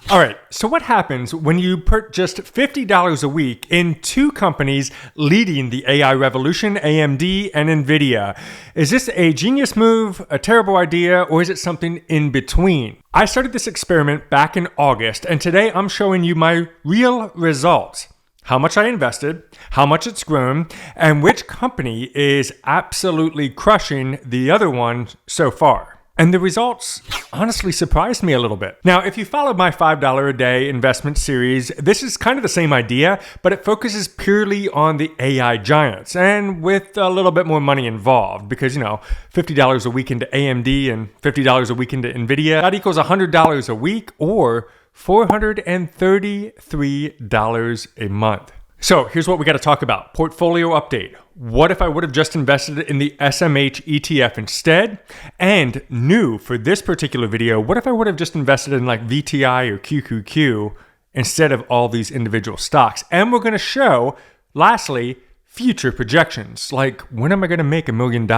All right, so what happens when you put just $50 a week in two companies leading the AI revolution, AMD and Nvidia? Is this a genius move, a terrible idea, or is it something in between? I started this experiment back in August, and today I'm showing you my real results. How much I invested, how much it's grown, and which company is absolutely crushing the other one so far. And the results honestly surprised me a little bit. Now, if you followed my $5 a day investment series, this is kind of the same idea, but it focuses purely on the AI giants and with a little bit more money involved because, $50 a week into AMD and $50 a week into Nvidia, that equals $100 a week or $433 a month. So here's what we got to talk about. Portfolio update. What if I would have just invested in the SMH ETF instead? And new for this particular video, what if I would have just invested in like VTI or QQQ instead of all these individual stocks? And we're going to show, lastly, future projections. Like, when am I going to make $1 million?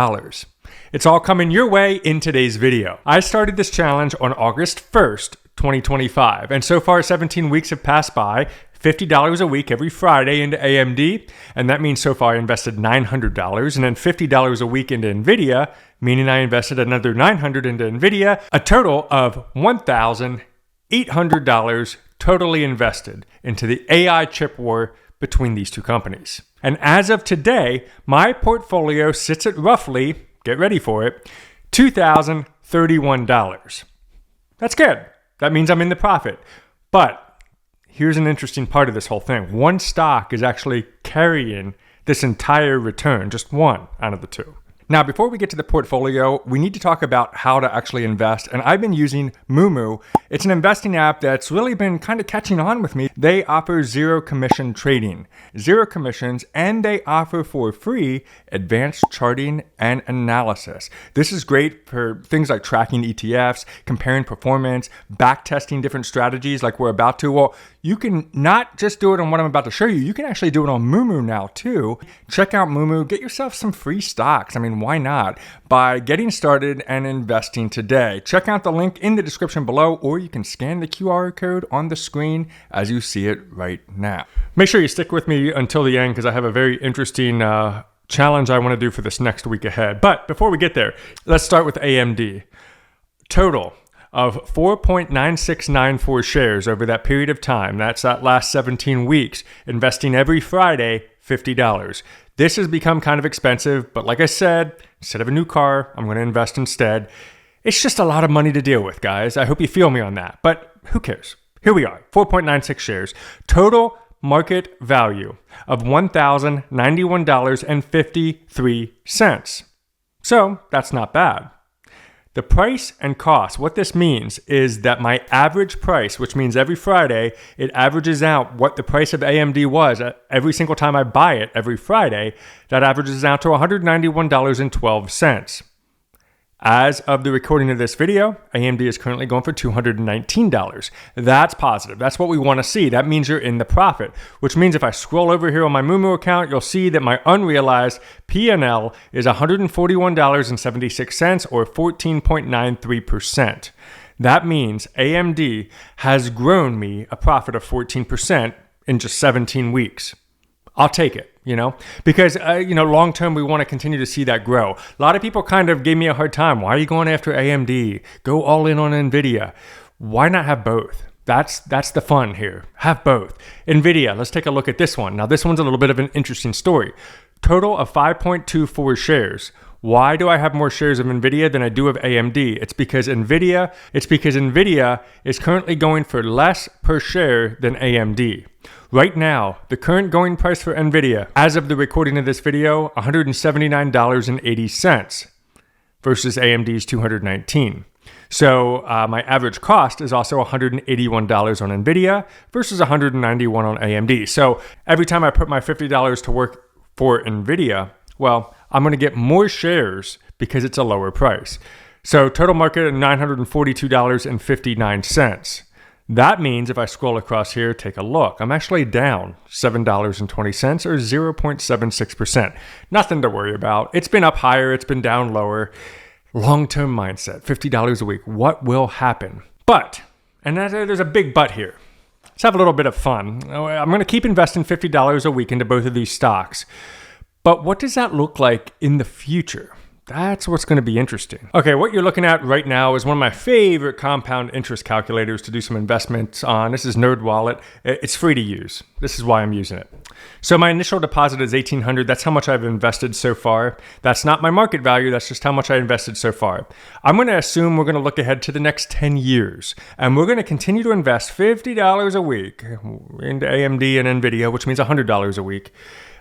It's all coming your way in today's video. I started this challenge on August 1st, 2025. And so far, 17 weeks have passed by. $50 a week every Friday into AMD, and that means so far I invested $900, and then $50 a week into Nvidia, meaning I invested another $900 into Nvidia, a total of $1,800 totally invested into the AI chip war between these two companies. And as of today, my portfolio sits at roughly, get ready for it, $2,031. That's good. That means I'm in the profit. But here's an interesting part of this whole thing. One stock is actually carrying this entire return, just one out of the two. Now, before we get to the portfolio, we need to talk about how to actually invest. And I've been using Moomoo. It's an investing app that's really been kind of catching on with me. They offer zero commission trading, zero commissions, and they offer for free advanced charting and analysis. This is great for things like tracking ETFs, comparing performance, back testing different strategies like we're about to. Well, you can not just do it on what I'm about to show you. You can actually do it on Moomoo now too. Check out Moomoo. Get yourself some free stocks. I mean, why not? By getting started and investing today. Check out the link in the description below, or you can scan the QR code on the screen as you see it right now. Make sure you stick with me until the end because I have a very interesting challenge I want to do for this next week ahead. But before we get there, let's start with AMD. Total of 4.9694 shares over that period of time. That's that last 17 weeks, investing every Friday, $50. This has become kind of expensive, but like I said, instead of a new car, I'm going to invest instead. It's just a lot of money to deal with, guys. I hope you feel me on that, but who cares? Here we are, 4.96 shares. Total market value of $1,091.53. So that's not bad. The price and cost, what this means is that my average price, which means every Friday, it averages out what the price of AMD was every single time I buy it every Friday, that averages out to $191.12. As of the recording of this video, AMD is currently going for $219. That's positive. That's what we want to see. That means you're in the profit, which means if I scroll over here on my Moomoo account, you'll see that my unrealized P&L is $141.76 or 14.93%. That means AMD has grown me a profit of 14% in just 17 weeks. I'll take it, because, long term, we want to continue to see that grow. A lot of people kind of gave me a hard time. Why are you going after AMD? Go all in on NVIDIA. Why not have both? That's the fun here. Have both. NVIDIA, let's take a look at this one. Now, this one's a little bit of an interesting story. Total of 5.24 shares. Why do I have more shares of NVIDIA than I do of AMD? It's because NVIDIA is currently going for less per share than AMD. Right now, the current going price for NVIDIA, as of the recording of this video, $179.80 versus AMD's $219. So my average cost is also $181 on NVIDIA versus $191 on AMD. So every time I put my $50 to work for NVIDIA, well, I'm going to get more shares because it's a lower price. So total market at $942.59. That means if I scroll across here, take a look, I'm actually down $7.20 or 0.76%. Nothing to worry about. It's been up higher, it's been down lower. Long-term mindset, $50 a week. What will happen? But And there's a big but here. Let's have a little bit of fun. I'm going to keep investing $50 a week into both of these stocks. But what does that look like in the future? That's what's going to be interesting. Okay, what you're looking at right now is one of my favorite compound interest calculators to do some investments on. This is NerdWallet. It's free to use. This is why I'm using it. So my initial deposit is $1,800. That's how much I've invested so far. That's not my market value. That's just how much I invested so far. I'm going to assume we're going to look ahead to the next 10 years. And we're going to continue to invest $50 a week into AMD and Nvidia, which means $100 a week.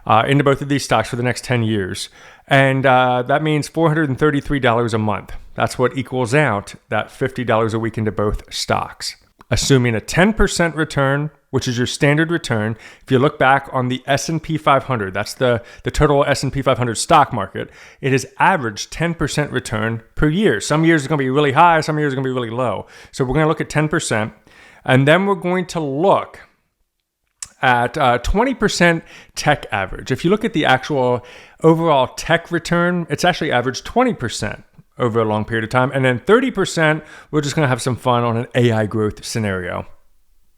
Into both of these stocks for the next 10 years. And that means $433 a month. That's what equals out that $50 a week into both stocks. Assuming a 10% return, which is your standard return. If you look back on the S&P 500, that's the total S&P 500 stock market, it has averaged 10% return per year. Some years it's going to be really high, some years it's going to be really low. So we're going to look at 10%, and then we're going to look at 20% tech average. If you look at the actual overall tech return, it's actually averaged 20% over a long period of time. And then 30%, we're just going to have some fun on an AI growth scenario.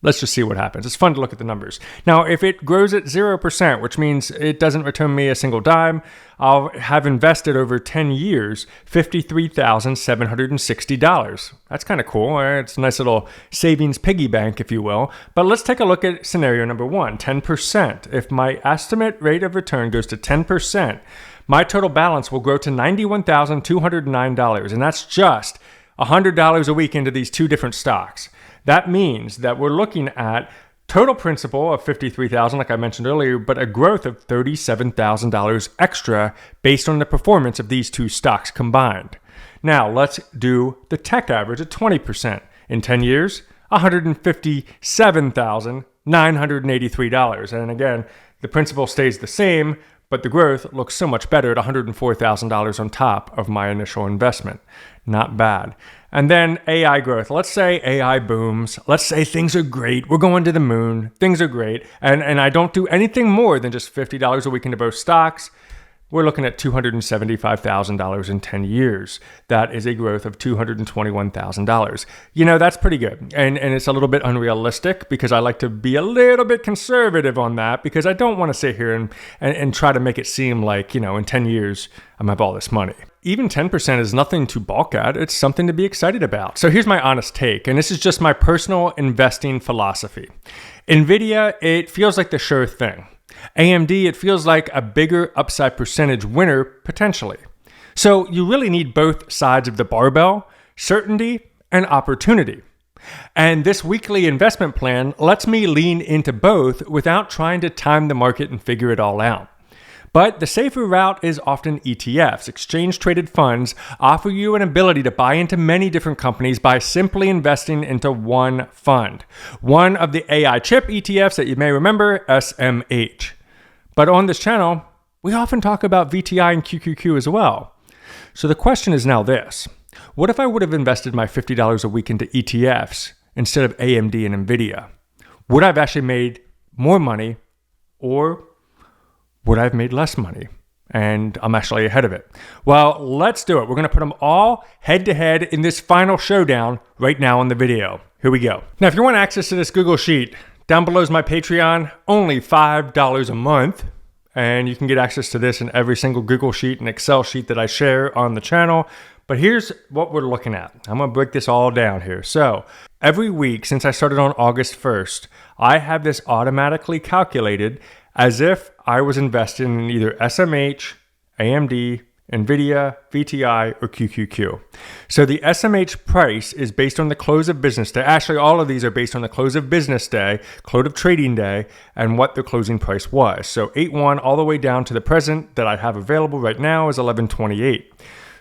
Let's just see what happens. It's fun to look at the numbers. Now, if it grows at 0%, which means it doesn't return me a single dime, I'll have invested over 10 years $53,760. That's kind of cool. It's a nice little savings piggy bank, if you will. But let's take a look at scenario number one, 10%. If my estimate rate of return goes to 10%, my total balance will grow to $91,209. And that's just $100 a week into these two different stocks. That means that we're looking at total principal of $53,000, like I mentioned earlier, but a growth of $37,000 extra based on the performance of these two stocks combined. Now, let's do the tech average at 20%. In 10 years, $157,983. And again, the principal stays the same, but the growth looks so much better at $104,000 on top of my initial investment. Not bad. And then AI growth. Let's say AI booms. Let's say things are great. We're going to the moon. Things are great. And I don't do anything more than just $50 a week into both stocks. We're looking at $275,000 in 10 years. That is a growth of $221,000. You know, that's pretty good. And it's a little bit unrealistic because I like to be a little bit conservative on that because I don't want to sit here and try to make it seem like, you know, in 10 years, I'm going to have all this money. Even 10% is nothing to balk at. It's something to be excited about. So here's my honest take, and this is just my personal investing philosophy. NVIDIA, it feels like the sure thing. AMD, it feels like a bigger upside percentage winner potentially. So you really need both sides of the barbell, certainty and opportunity. And this weekly investment plan lets me lean into both without trying to time the market and figure it all out. But the safer route is often ETFs. Exchange-traded funds offer you an ability to buy into many different companies by simply investing into one fund. One of the AI chip ETFs that you may remember, SMH. But on this channel, we often talk about VTI and QQQ as well. So the question is now this. What if I would have invested my $50 a week into ETFs instead of AMD and Nvidia? Would I have actually made more money, or would I have made less money? And I'm actually ahead of it. Well, let's do it. We're going to put them all head to head in this final showdown right now in the video. Here we go. Now, if you want access to this Google Sheet, down below is my Patreon, only $5 a month. And you can get access to this in every single Google Sheet and Excel sheet that I share on the channel. But here's what we're looking at. I'm going to break this all down here. So every week since I started on August 1st, I have this automatically calculated as if I was investing in either SMH, AMD, NVIDIA, VTI, or QQQ. So the SMH price is based on the close of business day. Actually, all of these are based on the close of business day, close of trading day, and what the closing price was. So 8/1 all the way down to the present that I have available right now is 11/28.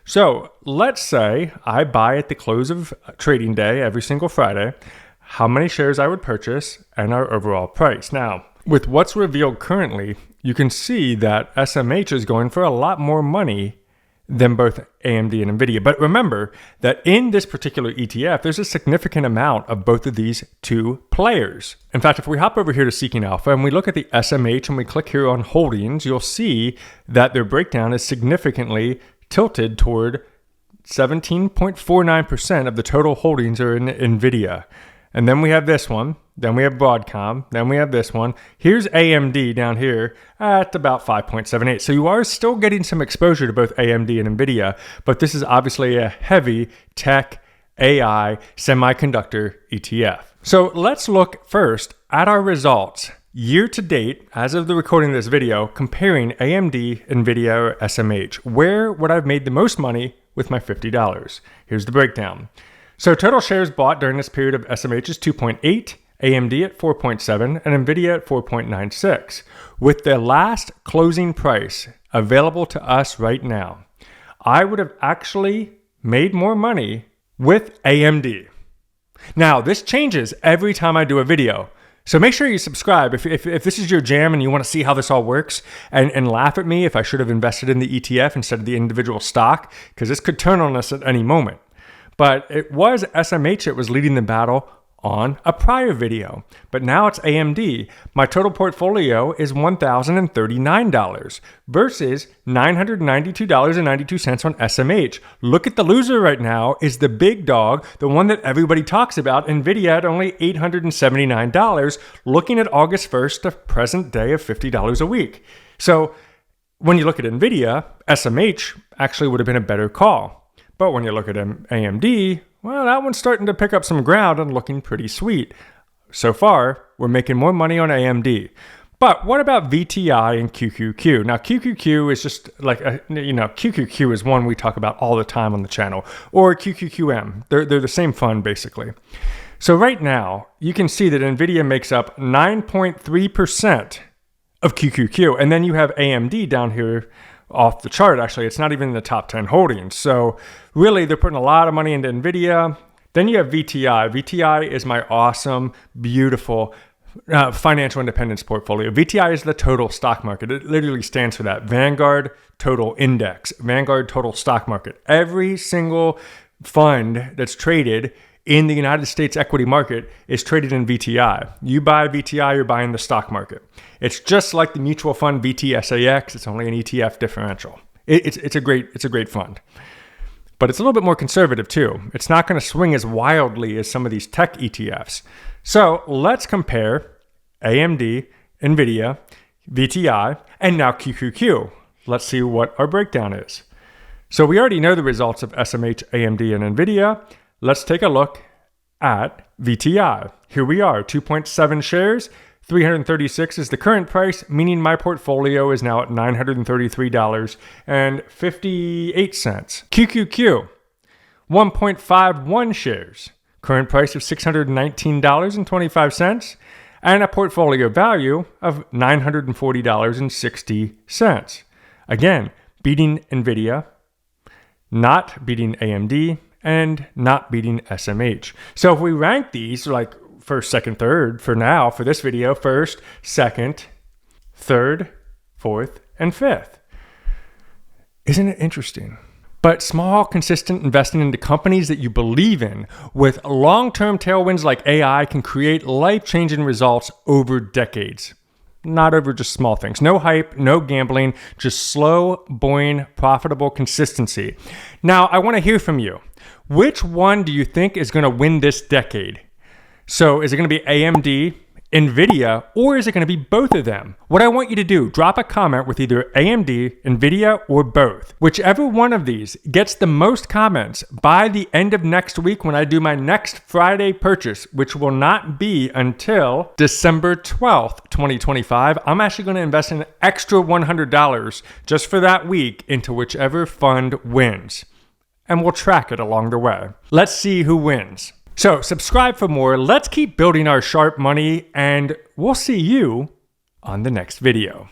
So let's say I buy at the close of trading day every single Friday, how many shares I would purchase and our overall price. Now, with what's revealed currently, you can see that SMH is going for a lot more money than both AMD and NVIDIA. But remember that in this particular ETF, there's a significant amount of both of these two players. In fact, if we hop over here to Seeking Alpha and we look at the SMH and we click here on holdings, you'll see that their breakdown is significantly tilted toward 17.49% of the total holdings are in NVIDIA. And then we have this one. Then we have Broadcom. Then we have this one. Here's AMD down here at about 5.78. So you are still getting some exposure to both AMD and Nvidia, but this is obviously a heavy tech, AI, semiconductor ETF. So let's look first at our results year to date, as of the recording of this video, comparing AMD, Nvidia, or SMH. Where would I have made the most money with my $50? Here's the breakdown. So total shares bought during this period of SMH is 2.8, AMD at 4.7, and Nvidia at 4.96. With the last closing price available to us right now, I would have actually made more money with AMD. Now, this changes every time I do a video. So make sure you subscribe if this is your jam and you want to see how this all works, and laugh at me if I should have invested in the ETF instead of the individual stock, because this could turn on us at any moment. But it was SMH that was leading the battle on a prior video, but now it's AMD. My total portfolio is $1,039 versus $992.92 on SMH. Look at the loser right now is the big dog, the one that everybody talks about, Nvidia at only $879, looking at August 1st, the present day of $50 a week. So when you look at Nvidia, SMH actually would have been a better call. But when you look at AMD, well, that one's starting to pick up some ground and looking pretty sweet. So far, we're making more money on AMD. But what about VTI and QQQ? Now, QQQ is just like, QQQ is one we talk about all the time on the channel, or QQQM. They're the same fund, basically. So right now, you can see that NVIDIA makes up 9.3% of QQQ. And then you have AMD down here off the chart. Actually, it's not even in the top 10 holdings. So really, they're putting a lot of money into NVIDIA. Then you have VTI. VTI is my awesome, beautiful financial independence portfolio. VTI is the total stock market. It literally stands for that. Vanguard Total Index, Vanguard Total Stock Market. Every single fund that's traded in the United States equity market is traded in VTI. You buy VTI, you're buying the stock market. It's just like the mutual fund VTSAX. It's only an ETF differential. It's a great fund. But it's a little bit more conservative too. It's not going to swing as wildly as some of these tech ETFs. So let's compare AMD, Nvidia, VTI, and now QQQ. Let's see what our breakdown is. So we already know the results of SMH, AMD, and Nvidia. Let's take a look at VTI. Here we are, 2.7 shares, 336 is the current price, meaning my portfolio is now at $933.58. QQQ, 1.51 shares, current price of $619.25, and a portfolio value of $940.60. Again, beating NVIDIA, not beating AMD, and not beating SMH. So if we rank these like first, second, third for now, for this video, first, second, third, fourth, and fifth. Isn't it interesting? But small, consistent investing into companies that you believe in with long-term tailwinds like AI can create life-changing results over decades. Not over just small things. No hype, no gambling, just slow, boring, profitable consistency. Now, I want to hear from you. Which one do you think is going to win this decade? So is it going to be AMD, NVIDIA, or is it going to be both of them? What I want you to do, drop a comment with either AMD, NVIDIA, or both. Whichever one of these gets the most comments by the end of next week when I do my next Friday purchase, which will not be until December 12th, 2025, I'm actually going to invest an extra $100 just for that week into whichever fund wins. And we'll track it along the way. Let's see who wins. So subscribe for more. Let's keep building our Sharpe money, and we'll see you on the next video.